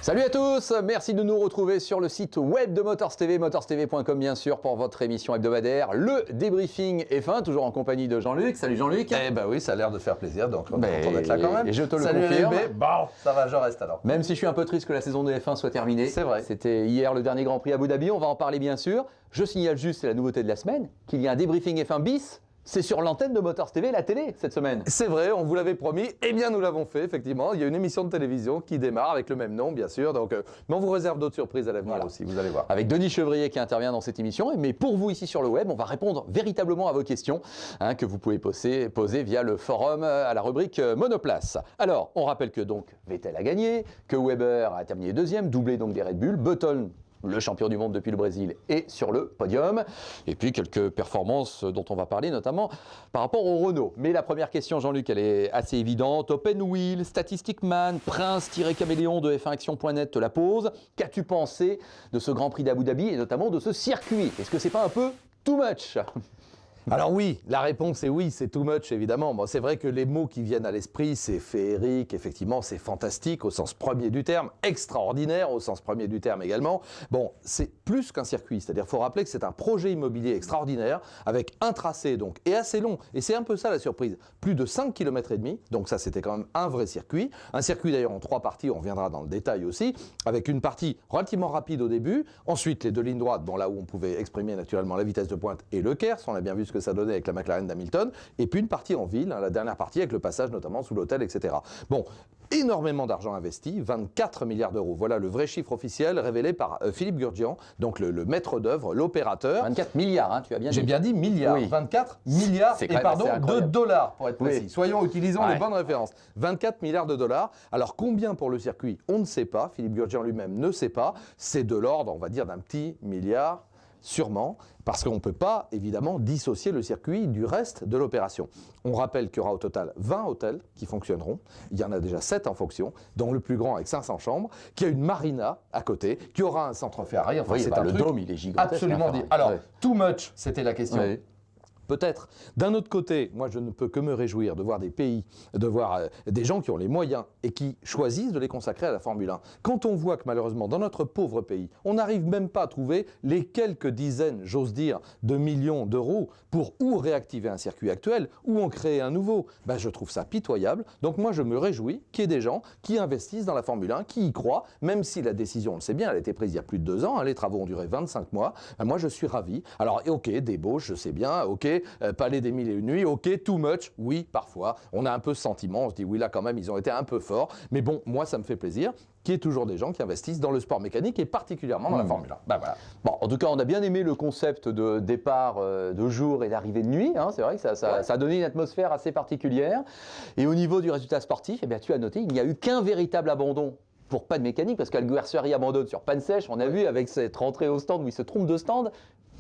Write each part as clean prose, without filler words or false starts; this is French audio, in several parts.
Salut à tous, merci de nous retrouver sur le site web de Motors TV, motorstv.com bien sûr pour votre émission hebdomadaire, le débriefing F1, toujours en compagnie de Jean-Luc. Salut Jean-Luc. Eh ben oui, ça a l'air de faire plaisir, donc on est content d'être là quand même. Et je te le Salut confirme. Bon, ça va, je reste alors. Même si je suis un peu triste que la saison de F1 soit terminée. C'est vrai. C'était hier le dernier Grand Prix à Abu Dhabi, on va en parler bien sûr. Je signale juste, c'est la nouveauté de la semaine, qu'il y a un débriefing F1 bis. C'est sur l'antenne de Motors TV, la télé, cette semaine. C'est vrai, on vous l'avait promis. Eh bien, nous l'avons fait, effectivement. Il y a une émission de télévision qui démarre avec le même nom, bien sûr. Donc, mais on vous réserve d'autres surprises à l'avenir aussi, vous allez voir. Avec Denis Chevrier qui intervient dans cette émission. Mais pour vous, ici sur le web, on va répondre véritablement à vos questions que vous pouvez poser via le forum à la rubrique Monoplace. Alors, on rappelle que donc Vettel a gagné, que Weber a terminé deuxième, doublé donc des Red Bull, Button, le champion du monde depuis le Brésil, est sur le podium. Et puis quelques performances dont on va parler, notamment par rapport au Renault. Mais la première question, Jean-Luc, elle est assez évidente. Open Wheel, Statistic Man, Prince-Caméléon de F1action.net te la pose. Qu'as-tu pensé de ce Grand Prix d'Abu Dhabi et notamment de ce circuit? Est-ce que c'est pas un peu too much? Alors oui, la réponse est oui, c'est too much évidemment. Bon, c'est vrai que les mots qui viennent à l'esprit, c'est féerique, effectivement, c'est fantastique au sens premier du terme, extraordinaire au sens premier du terme également. Bon, c'est plus qu'un circuit, c'est-à-dire qu'il faut rappeler que c'est un projet immobilier extraordinaire avec un tracé donc et assez long. Et c'est un peu ça la surprise, plus de 5,5 km, donc ça c'était quand même un vrai circuit. Un circuit d'ailleurs en 3 parties, on reviendra dans le détail aussi, avec une partie relativement rapide au début, ensuite les 2 lignes droites, bon là où on pouvait exprimer naturellement la vitesse de pointe et le Kers, on a bien vu ce que ça donnait avec la McLaren d'Hamilton, et puis une partie en ville, la dernière partie avec le passage notamment sous l'hôtel, etc. Bon, énormément d'argent investi, 24 milliards d'euros. Voilà le vrai chiffre officiel révélé par Philippe Gurdjian, donc le maître d'œuvre, l'opérateur. 24 milliards, tu as bien dit. J'ai bien dit milliards, oui. 24 milliards, et pardon, de dollars pour être précis. Oui. Soyons, utilisons les bonnes références. 24 milliards de dollars. Alors combien pour le circuit? On ne sait pas, Philippe Gurdjian lui-même ne sait pas. C'est de l'ordre, on va dire, d'un petit milliard. Sûrement, parce qu'on ne peut pas, évidemment, dissocier le circuit du reste de l'opération. On rappelle qu'il y aura au total 20 hôtels qui fonctionneront. Il y en a déjà 7 en fonction, dont le plus grand avec 500 chambres, qui a une marina à côté, qui aura un centre Ferrari. Enfin, oui, c'est le dôme, il est gigantesque. Absolument dit. Alors, too much, c'était la question. Oui. Peut-être. D'un autre côté, moi je ne peux que me réjouir de voir des pays, de voir des gens qui ont les moyens et qui choisissent de les consacrer à la Formule 1. Quand on voit que malheureusement dans notre pauvre pays, on n'arrive même pas à trouver les quelques dizaines, j'ose dire, de millions d'euros pour ou réactiver un circuit actuel ou en créer un nouveau, ben, je trouve ça pitoyable. Donc moi je me réjouis qu'il y ait des gens qui investissent dans la Formule 1, qui y croient, même si la décision, on le sait bien, elle a été prise il y a plus de 2 ans, les travaux ont duré 25 mois, ben, moi je suis ravi. Alors ok, débauche, je sais bien, ok, Palais des Mille et Une Nuits, ok, too much, oui, parfois, on a un peu ce sentiment, on se dit oui, là quand même, ils ont été un peu forts, mais bon, moi ça me fait plaisir qu'il y ait toujours des gens qui investissent dans le sport mécanique et particulièrement dans la Formule 1. Ben voilà. Bon, en tout cas, on a bien aimé le concept de départ de jour et d'arrivée de nuit, c'est vrai que ça a donné une atmosphère assez particulière. Et au niveau du résultat sportif, eh bien, tu as noté, il n'y a eu qu'un véritable abandon pour pas de mécanique, parce qu'Alguersuari abandonne sur panne sèche, on a vu avec cette rentrée au stand où il se trompe de stand.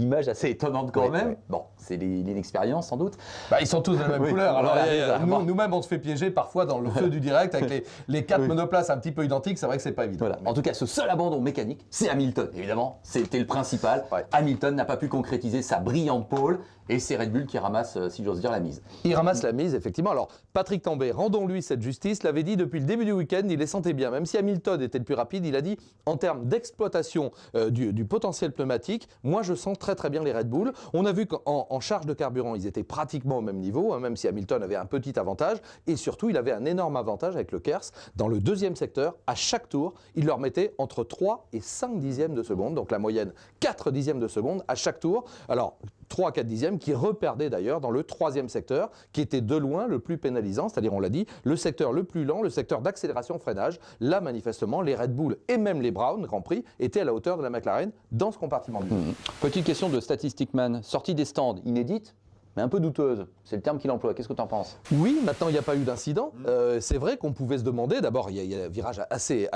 Image assez étonnante quand même. Bon, c'est l'inexpérience sans doute. Bah, ils sont tous de la même couleur. Alors, voilà, nous-mêmes, on se fait piéger parfois dans le feu du direct avec les 4 monoplaces un petit peu identiques. C'est vrai que c'est pas évident. Voilà. En tout cas, ce seul abandon mécanique, c'est Hamilton. Évidemment, c'était le principal. Ouais. Hamilton n'a pas pu concrétiser sa brillante pole et c'est Red Bull qui ramasse, si j'ose dire, la mise. Il ramasse la mise, effectivement. Alors, Patrick Tambay, rendons-lui cette justice, l'avait dit depuis le début du week-end, il les sentait bien. Même si Hamilton était le plus rapide, il a dit, en termes d'exploitation du potentiel pneumatique, moi je sens très très bien les Red Bull. On a vu qu'en charge de carburant, ils étaient pratiquement au même niveau, même si Hamilton avait un petit avantage. Et surtout, il avait un énorme avantage avec le Kers. Dans le deuxième secteur, à chaque tour, il leur mettait entre 3 et 5 dixièmes de seconde. Donc la moyenne, 4 dixièmes de seconde à chaque tour. Alors, 3 à 4 dixièmes qui reperdaient d'ailleurs dans le troisième secteur, qui était de loin le plus pénalisant, c'est-à-dire, on l'a dit, le secteur le plus lent, le secteur d'accélération-freinage. Là, manifestement, les Red Bull et même les Brown Grand Prix étaient à la hauteur de la McLaren dans ce compartiment. Petite question de Statistic Man, sortie des stands inédite, mais un peu douteuse. C'est le terme qu'il emploie. Qu'est-ce que tu en penses? Oui, maintenant il n'y a pas eu d'incident. C'est vrai qu'on pouvait se demander, d'abord il y a un virage assez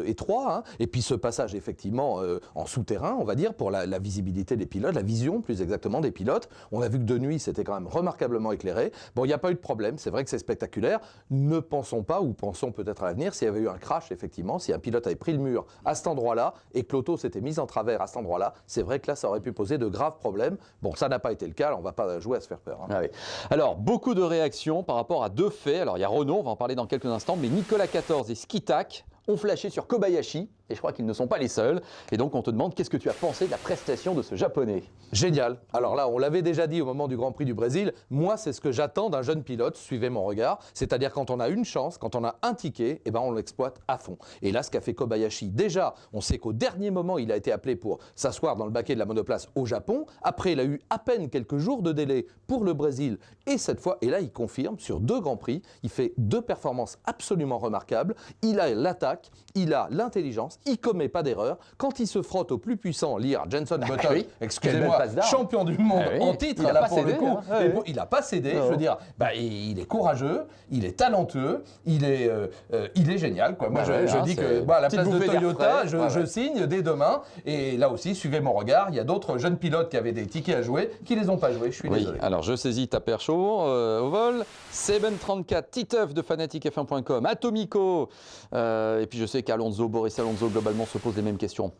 étroit, et puis ce passage effectivement en souterrain, on va dire, pour la visibilité des pilotes, la vision plus exactement des pilotes. On a vu que de nuit c'était quand même remarquablement éclairé. Bon, il n'y a pas eu de problème, c'est vrai que c'est spectaculaire. Ne pensons pas, ou pensons peut-être à l'avenir, s'il y avait eu un crash effectivement, si un pilote avait pris le mur à cet endroit-là et que l'auto s'était mise en travers à cet endroit-là, c'est vrai que là ça aurait pu poser de graves problèmes. Bon, ça n'a pas été le cas, on ne va pas jouer à se faire peur. Ah oui. Alors, beaucoup de réactions par rapport à 2 faits. Alors, il y a Renault, on va en parler dans quelques instants, mais Nicolas 14 et Skitak ont flashé sur Kobayashi. Et je crois qu'ils ne sont pas les seuls. Et donc, on te demande qu'est-ce que tu as pensé de la prestation de ce Japonais? Génial. Alors là, on l'avait déjà dit au moment du Grand Prix du Brésil. Moi, c'est ce que j'attends d'un jeune pilote. Suivez mon regard. C'est-à-dire quand on a une chance, quand on a un ticket, eh ben on l'exploite à fond. Et là, ce qu'a fait Kobayashi, déjà, on sait qu'au dernier moment, il a été appelé pour s'asseoir dans le baquet de la monoplace au Japon. Après, il a eu à peine quelques jours de délai pour le Brésil. Et cette fois, et là, il confirme sur 2 Grands Prix. Il fait 2 performances absolument remarquables. Il a l'attaque, il a l'intelligence. Il commet pas d'erreur. Quand il se frotte au plus puissant, lire Jenson Button, oui. excusez-moi, champion du monde oui. en titre, Il a là pas pour cédé, le coup, hein. Ah, oui. il n'a pas cédé. Je veux dire, il est courageux, il est talentueux, il est génial. Quoi. Moi, je dis que à la place de Toyota, je signe dès demain. Et là aussi, suivez mon regard. Il y a d'autres jeunes pilotes qui avaient des tickets à jouer, qui les ont pas joués. Je suis désolé. Alors je saisis ta perche au vol. Seben34, Titeuf de fanaticf1.com, Atomico. Et puis je sais qu'Alonso, Boris Alonso, globalement, se pose les mêmes questions.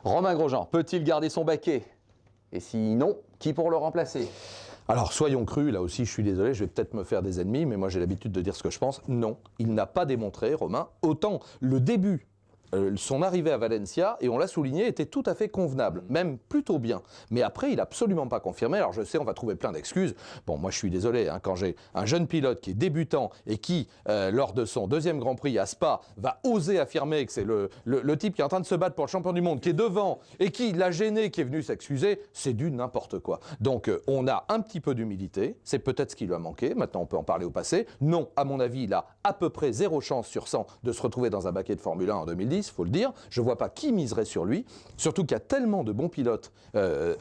Romain Grosjean, peut-il garder son baquet? Et sinon, qui pour le remplacer? Alors, soyons crus, là aussi, je suis désolé, je vais peut-être me faire des ennemis, mais moi j'ai l'habitude de dire ce que je pense. Non, il n'a pas démontré, Romain, autant le début. Son arrivée à Valencia, et on l'a souligné, était tout à fait convenable, même plutôt bien. Mais après, il n'a absolument pas confirmé. Alors je sais, on va trouver plein d'excuses. Bon, moi je suis désolé, hein, quand j'ai un jeune pilote qui est débutant et qui, lors de son 2e Grand Prix à Spa, va oser affirmer que c'est le type qui est en train de se battre pour le champion du monde, qui est devant, et qui l'a gêné, qui est venu s'excuser, c'est du n'importe quoi. Donc on a un petit peu d'humilité, c'est peut-être ce qui lui a manqué, maintenant on peut en parler au passé. Non, à mon avis, il a à peu près 0 chance sur 100 de se retrouver dans un baquet de Formule 1 en 2010. Il faut le dire, je ne vois pas qui miserait sur lui, surtout qu'il y a tellement de bons pilotes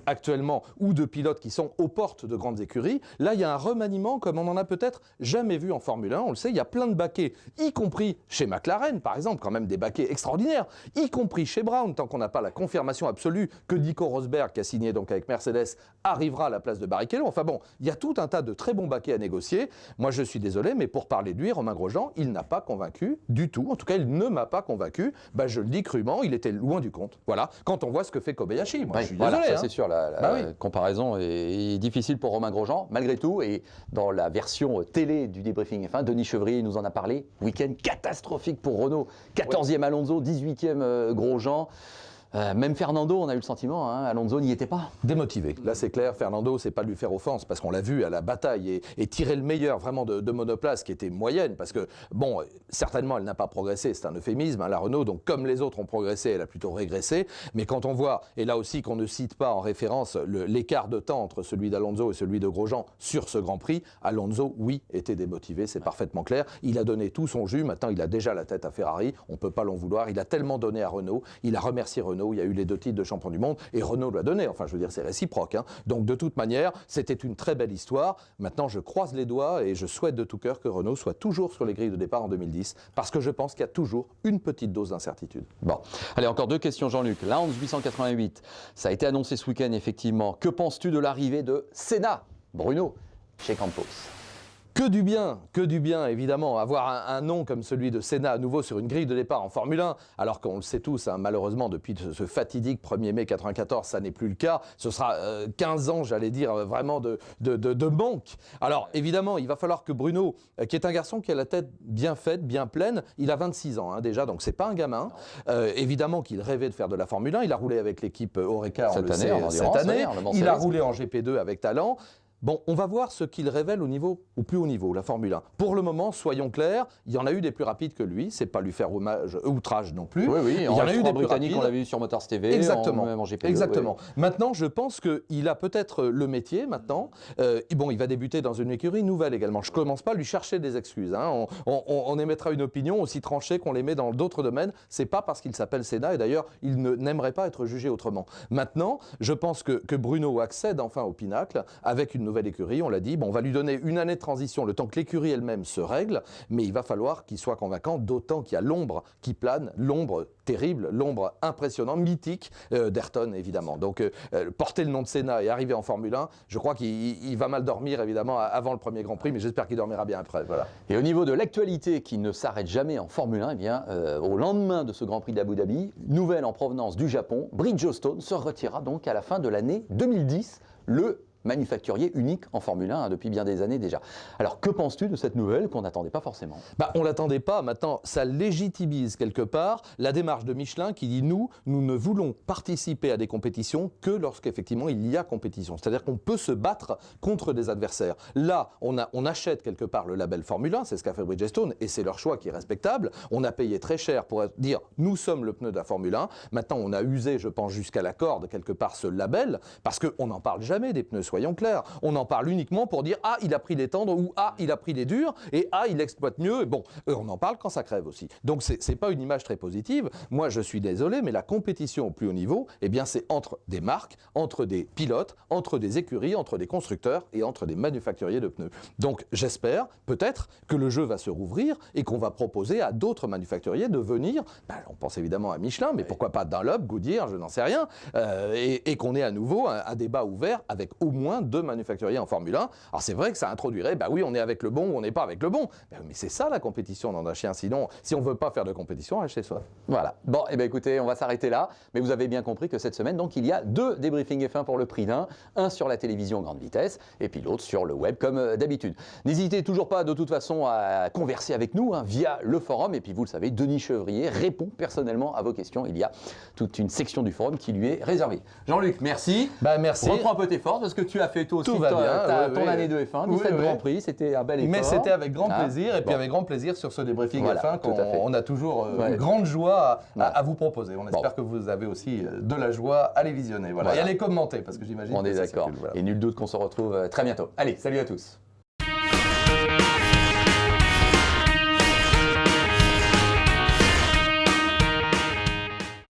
actuellement, ou de pilotes qui sont aux portes de grandes écuries. Là, il y a un remaniement comme on n'en a peut-être jamais vu en Formule 1, on le sait, il y a plein de baquets, y compris chez McLaren, par exemple, quand même des baquets extraordinaires, y compris chez Brown, tant qu'on n'a pas la confirmation absolue que Nico Rosberg, qui a signé donc avec Mercedes, arrivera à la place de Barrichello. Enfin bon, il y a tout un tas de très bons baquets à négocier. Moi, je suis désolé, mais pour parler de lui, Romain Grosjean, il n'a pas convaincu du tout, en tout cas, il ne m'a pas convaincu. Je le dis crûment, il était loin du compte. Voilà, quand on voit ce que fait Kobayashi, moi je suis désolé. Ça, c'est sûr, la comparaison est difficile pour Romain Grosjean, malgré tout. Et dans la version télé du débriefing F1, Denis Chevrier nous en a parlé. Week-end catastrophique pour Renault. 14e Alonso, 18e Grosjean. Même Fernando, on a eu le sentiment, hein, Alonso n'y était pas. Démotivé. Là, c'est clair, Fernando, c'est pas de lui faire offense, parce qu'on l'a vu à la bataille et tirer le meilleur vraiment de monoplace qui était moyenne, parce que, bon, certainement, elle n'a pas progressé, c'est un euphémisme, hein, la Renault, donc comme les autres ont progressé, elle a plutôt régressé. Mais quand on voit, et là aussi qu'on ne cite pas en référence l'écart de temps entre celui d'Alonso et celui de Grosjean sur ce Grand Prix, Alonso, oui, était démotivé, c'est parfaitement clair. Il a donné tout son jus, maintenant il a déjà la tête à Ferrari, on peut pas l'en vouloir, il a tellement donné à Renault, il a remercié Renault. Il y a eu les 2 titres de champion du monde et Renault l'a donné. Enfin, je veux dire, c'est réciproque. Hein. Donc, de toute manière, c'était une très belle histoire. Maintenant, je croise les doigts et je souhaite de tout cœur que Renault soit toujours sur les grilles de départ en 2010 parce que je pense qu'il y a toujours une petite dose d'incertitude. Bon, allez, encore 2 questions, Jean-Luc. Lounge 888, ça a été annoncé ce week-end, effectivement. Que penses-tu de l'arrivée de Senna, Bruno, chez Campos? Que du bien, évidemment. Avoir un nom comme celui de Senna à nouveau sur une grille de départ en Formule 1, alors qu'on le sait tous, hein, malheureusement, depuis ce fatidique 1er mai 94, ça n'est plus le cas. Ce sera 15 ans, j'allais dire, vraiment de manque. Alors, évidemment, il va falloir que Bruno, qui est un garçon qui a la tête bien faite, bien pleine, il a 26 ans hein, déjà, donc c'est pas un gamin. Évidemment qu'il rêvait de faire de la Formule 1. Il a roulé avec l'équipe Oreca cette année. Il a roulé en GP2 avec talent. Bon, on va voir ce qu'il révèle au plus haut niveau, la Formule 1. Pour le moment, soyons clairs, il y en a eu des plus rapides que lui, c'est pas lui faire outrage non plus. Oui, il y en a eu des plus rapides. On l'a vu sur Motors TV, exactement, même en GP2. Exactement. Oui. Maintenant, je pense qu'il a peut-être le métier maintenant. Bon, il va débuter dans une écurie nouvelle également. Je commence pas à lui chercher des excuses. Hein. On émettra une opinion aussi tranchée qu'on l'émet dans d'autres domaines. C'est pas parce qu'il s'appelle Senna, et d'ailleurs, il n'aimerait pas être jugé autrement. Maintenant, je pense que Bruno accède enfin au pinacle avec une nouvelle écurie, on l'a dit. Bon, on va lui donner une année de transition, le temps que l'écurie elle-même se règle, mais il va falloir qu'il soit convaincant, d'autant qu'il y a l'ombre qui plane, l'ombre terrible, l'ombre impressionnante, mythique d'Ayrton, évidemment. Donc, porter le nom de Senna et arriver en Formule 1, je crois qu'il va mal dormir, évidemment, avant le premier Grand Prix, mais j'espère qu'il dormira bien après. Voilà. Et au niveau de l'actualité qui ne s'arrête jamais en Formule 1, eh bien, au lendemain de ce Grand Prix d'Abu Dhabi, nouvelle en provenance du Japon, Bridgestone se retirera donc à la fin de l'année 2010, le manufacturier unique en Formule 1 depuis bien des années déjà. Alors que penses-tu de cette nouvelle qu'on n'attendait pas forcément? On ne l'attendait pas, maintenant ça légitimise quelque part la démarche de Michelin qui dit nous ne voulons participer à des compétitions que lorsqu'effectivement il y a compétition. C'est-à-dire qu'on peut se battre contre des adversaires. Là, on achète quelque part le label Formule 1, c'est ce qu'a fait Bridgestone et c'est leur choix qui est respectable. On a payé très cher pour dire nous sommes le pneu de la Formule 1. Maintenant on a usé, je pense, jusqu'à la corde quelque part ce label parce qu'on n'en parle jamais des pneus, soyons clairs. On en parle uniquement pour dire ah il a pris les tendres ou ah il a pris les durs et ah il exploite mieux. Bon, on en parle quand ça crève aussi. Donc c'est pas une image très positive. Moi je suis désolé, mais la compétition au plus haut niveau, eh bien c'est entre des marques, entre des pilotes, entre des écuries, entre des constructeurs et entre des manufacturiers de pneus. Donc j'espère peut-être que le jeu va se rouvrir et qu'on va proposer à d'autres manufacturiers de venir. On pense évidemment à Michelin, mais pourquoi pas Dunlop, Goodyear, je n'en sais rien, et qu'on ait à nouveau un débat ouvert avec au moins 2 manufacturiers en Formule 1. Alors c'est vrai que ça introduirait, oui on est avec le bon ou on n'est pas avec le bon. Mais c'est ça la compétition dans un chien. Sinon, si on ne veut pas faire de compétition, reste chez soi. Voilà. Bon, écoutez, on va s'arrêter là. Mais vous avez bien compris que cette semaine, donc, il y a 2 débriefings F1 pour le prix d'un. Un sur la télévision grande vitesse et puis l'autre sur le web comme d'habitude. N'hésitez toujours pas de toute façon à converser avec nous via le forum. Et puis vous le savez, Denis Chevrier répond personnellement à vos questions. Il y a toute une section du forum qui lui est réservée. Jean-Luc, merci. Merci. Reprends un peu tes forces parce que tu as fait toi aussi ton année de F1, 17 Grand Prix. C'était un bel effort. Mais c'était avec grand plaisir. Et puis avec grand plaisir sur ce débriefing F1 qu'on a toujours une grande joie à vous proposer. On espère que vous avez aussi de la joie à les visionner et à les commenter parce que j'imagine on est d'accord. Et nul doute qu'on se retrouve très bientôt. Allez, salut à tous.